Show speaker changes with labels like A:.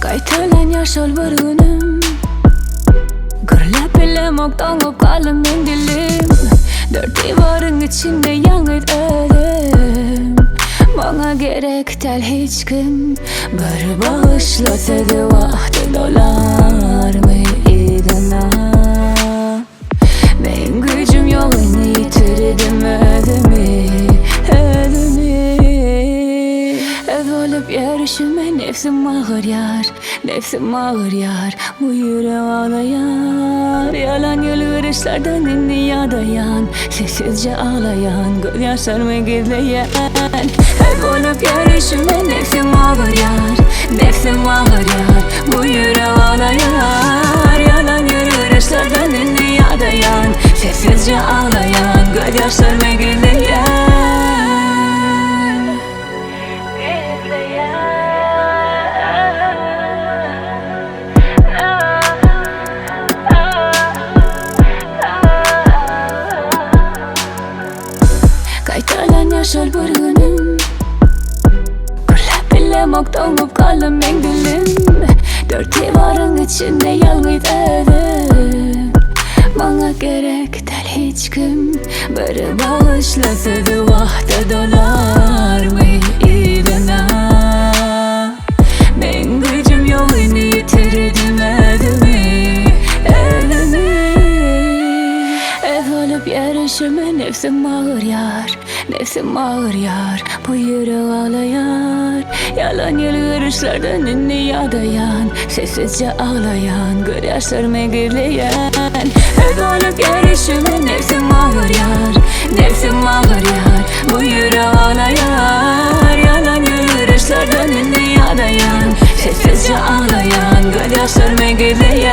A: Kaytalan yaşol bir günüm Gırlap bilemok toňup kalym mendilim Dört diwarın içinde ýaňyt ödüm Maňa gerek tel hiç kim Bir bağışlasady wagty dolarmy ýygyna Men güjüm ýok indi ýitirdim özümi Ez bolup ýerişime nefsim ağır yar Nefsim ağır yar Bu ýürek ağlaýar Yalan ýylgyrışlardan indi ýadaýan Sessizce ağlayan Göz ýaşlarmy gizleýän Ez bolup ýerişime nefsim ağır yar Nefsim ağır yar Bu ýürek ağlaýar Yalan ýylgyrışlardan indi ýadaýan Sessizce ağlayan Göz ýaşlarmy gizleýän Kaytalan yaşol bir günüm Gırlap bilemok toňup kalym mendilim Dört diwarın içinde ýaňyt özüm Maňa gerek tel hiç kim Bir bağışlasady wagty dolarmy ýygyna Men güjüm ýok indi ýitirdim özümi Ez bolup ýerişime nefsim ağır yar Nefsim ağır yar Bu ýürek ağlaýar Yalan ýylgyrışlardan indi ýadaýan Sessizce ağlayan Göz ýaşlarmy gizleýän Ez bolup ýerişime nefsim ağır yar Nefsim ağır yar Bu ýürek ağlaýar Yalan ýylgyrışlardan indi ýadaýan Sessizce ağlayan Göz ýaşlarmy gizleýän